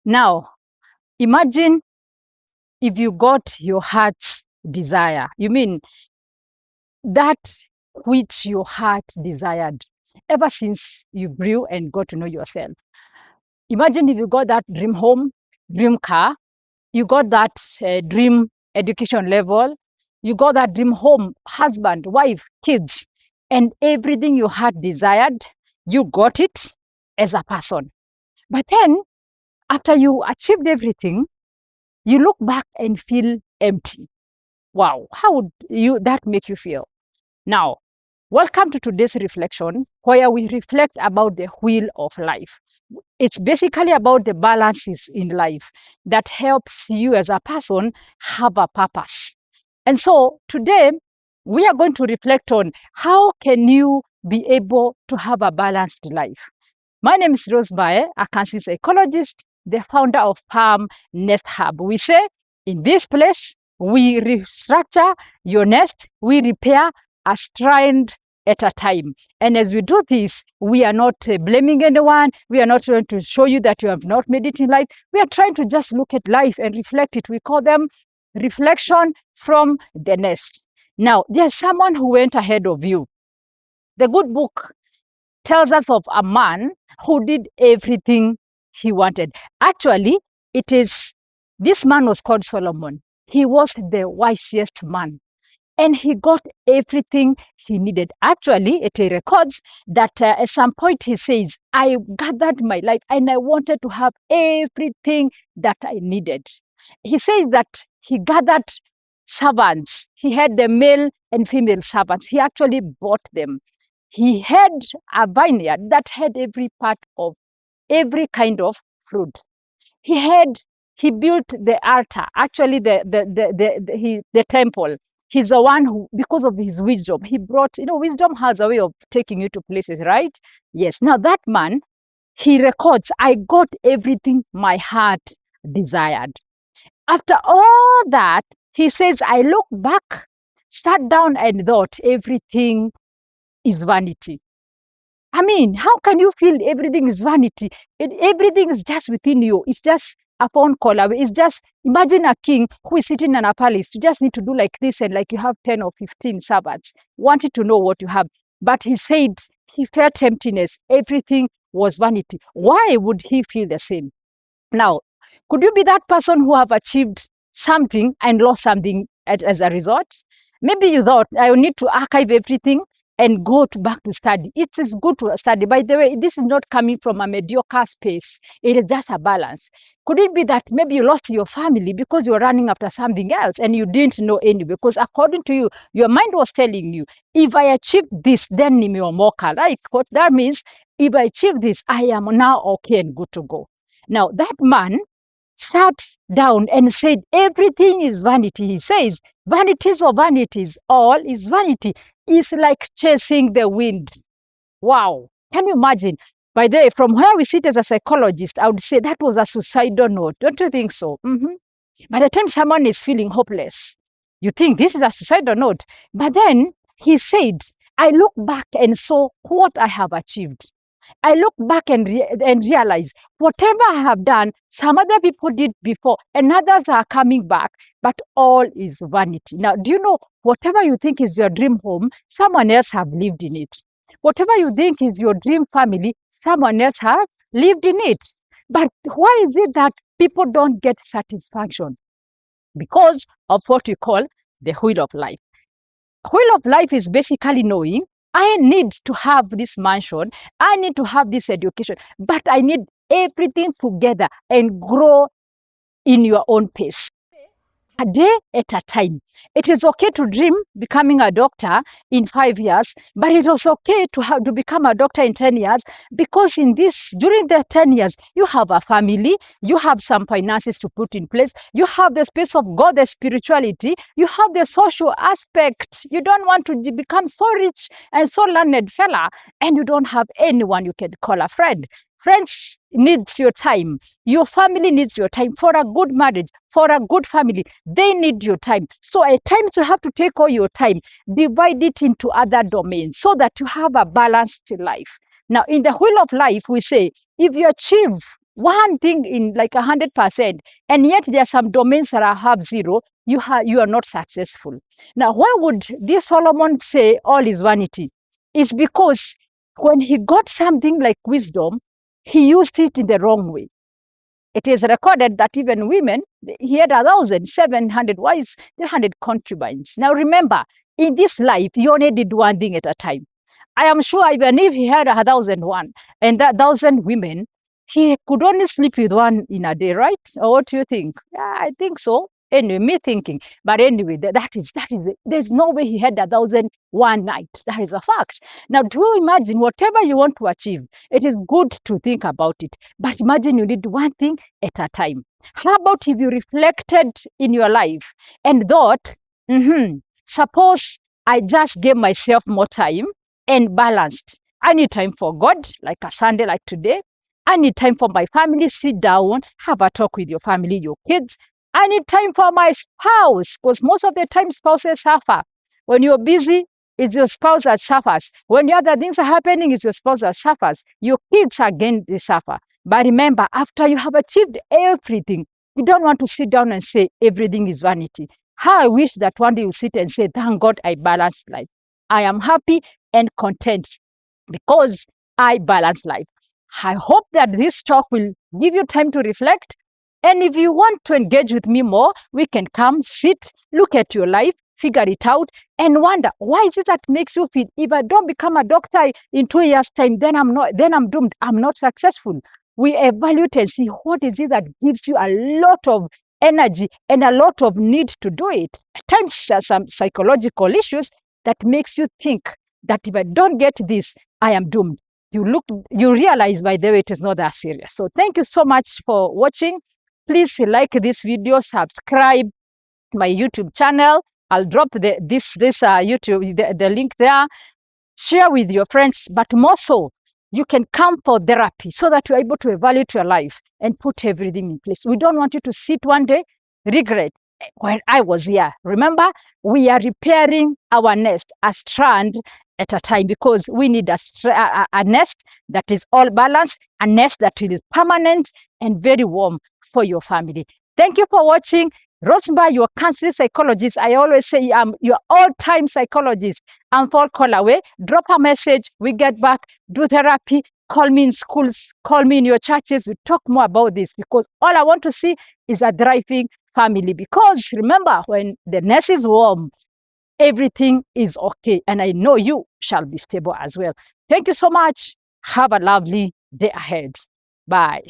Now, imagine if you got your heart's desire. You mean that which your heart desired ever since you grew and got to know yourself. Imagine if you got that dream home, dream car, you got that dream education level, you got that dream home, husband, wife, kids, and everything your heart desired, you got it as a person. But then, after you achieved everything, you look back and feel empty. Wow, how would you that make you feel? Now, welcome to today's reflection, where we reflect about the wheel of life. It's basically about the balances in life that helps you as a person have a purpose. And so today we are going to reflect on how can you be able to have a balanced life. My name is Rose Bae, a cancer psychologist, the founder of Palm Nest Hub. We say in this place, we restructure your nest, we repair a strand at a time. And as we do this, we are not blaming anyone. We are not trying to show you that you have not made it in life. We are trying to just look at life and reflect it. We call them reflection from the nest. Now, there's someone who went ahead of you. The good book tells us of a man who did everything he wanted. Actually, it is this man was called Solomon. He was the wisest man and he got everything he needed. Actually, it records that at some point he says, I gathered my life and I wanted to have everything that I needed. He says that he gathered servants. He had the male and female servants. He actually bought them. He had a vineyard that had every part of every kind of fruit. He had he built the altar, actually the temple. He's the one who, because of his wisdom, he brought, wisdom has a way of taking you to places, right? Yes. Now that man, he records, I got everything my heart desired. After all that, he says, I look back, sat down and thought everything is vanity. I mean, how can you feel everything is vanity? Everything is just within you. It's just a phone call away. It's just, imagine a king who is sitting in a palace. You just need to do like this, and like you have 10 or 15 servants, wanted to know what you have. But he said he felt emptiness. Everything was vanity. Why would he feel the same? Now, could you be that person who have achieved something and lost something as a result? Maybe you thought, I will need to archive everything and go back to study. It is good to study. By the way, this is not coming from a mediocre space. It is just a balance. Could it be that maybe you lost your family because you were running after something else and you didn't know any? Because according to you, your mind was telling you, if I achieve this, then nimeomoka. Like what that means, if I achieve this, I am now okay and good to go. Now, that man sat down and said, everything is vanity. He says, vanities of vanities, all is vanity. It's like chasing the wind. Wow. Can you imagine? By the way, from where we sit as a psychologist, I would say that was a suicidal note. Don't you think so? By the time someone is feeling hopeless, you think this is a suicidal note. But then he said, I look back and saw what I have achieved. I look back and realize whatever I have done, some other people did before, and others are coming back, but all is vanity. Now, do you know whatever you think is your dream home, someone else have lived in it. Whatever you think is your dream family, someone else has lived in it. But why is it that people don't get satisfaction? Because of what we call the wheel of life. Wheel of life is basically knowing I need to have this mansion, I need to have this education, but I need everything together and grow in your own pace. A day at a time. It is okay to dream becoming a doctor in 5 years, but it is okay to have to become a doctor in 10 years, because in this during the 10 years you have a family, you have some finances to put in place, you have the space of God, the spirituality, you have the social aspect. You don't want to become so rich and so learned fella and you don't have anyone you can call a friend. Friends needs your time. Your family needs your time. For a good marriage, for a good family, they need your time. So at times you have to take all your time, divide it into other domains so that you have a balanced life. Now, in the wheel of life, we say, if you achieve one thing in like 100%, and yet there are some domains that have zero, you are not successful. Now, why would this Solomon say all is vanity? Is because when he got something like wisdom, he used it in the wrong way. It is recorded that even women, he had 1,700 wives, 300 concubines. Now remember, in this life, you only did one thing at a time. I am sure even if he had 1,001 and that 1,000 women, he could only sleep with one in a day, right? Or what do you think? Yeah, I think so. Anyway, me thinking. But anyway, that is it. There's no way he had 1,001 nights. That is a fact. Now, do you imagine whatever you want to achieve? It is good to think about it. But imagine you did one thing at a time. How about if you reflected in your life and thought, suppose I just gave myself more time and balanced. I need time for God, like a Sunday like today. I need time for my family. Sit down, have a talk with your family, your kids. I need time for my spouse, because most of the time spouses suffer. When you're busy, it's your spouse that suffers. When the other things are happening, it's your spouse that suffers. Your kids again, they suffer. But remember, after you have achieved everything, you don't want to sit down and say everything is vanity. How I wish that one day you sit and say, thank God I balanced life. I am happy and content because I balance life. I hope that this talk will give you time to reflect. And if you want to engage with me more, we can come, sit, look at your life, figure it out, and wonder why is it that makes you feel if I don't become a doctor in 2 years' time, then I'm doomed. I'm not successful. We evaluate and see what is it that gives you a lot of energy and a lot of need to do it. At times there are some psychological issues that makes you think that if I don't get this, I am doomed. You realize by the way it is not that serious. So thank you so much for watching. Please like this video, subscribe my YouTube channel. I'll drop this YouTube the link there. Share with your friends, but more so, you can come for therapy so that you're able to evaluate your life and put everything in place. We don't want you to sit one day, regret. When I was here, remember, we are repairing our nest a strand at a time because we need a nest that is all balanced, a nest that is permanent and very warm for your family. Thank you for watching. Rosenberg, your counseling psychologist. I always say I'm your all-time psychologist. I'm for call away. Drop a message. We get back. Do therapy. Call me in schools. Call me in your churches. We talk more about this because all I want to see is a thriving family. Because remember, when the nest is warm, everything is okay. And I know you shall be stable as well. Thank you so much. Have a lovely day ahead. Bye.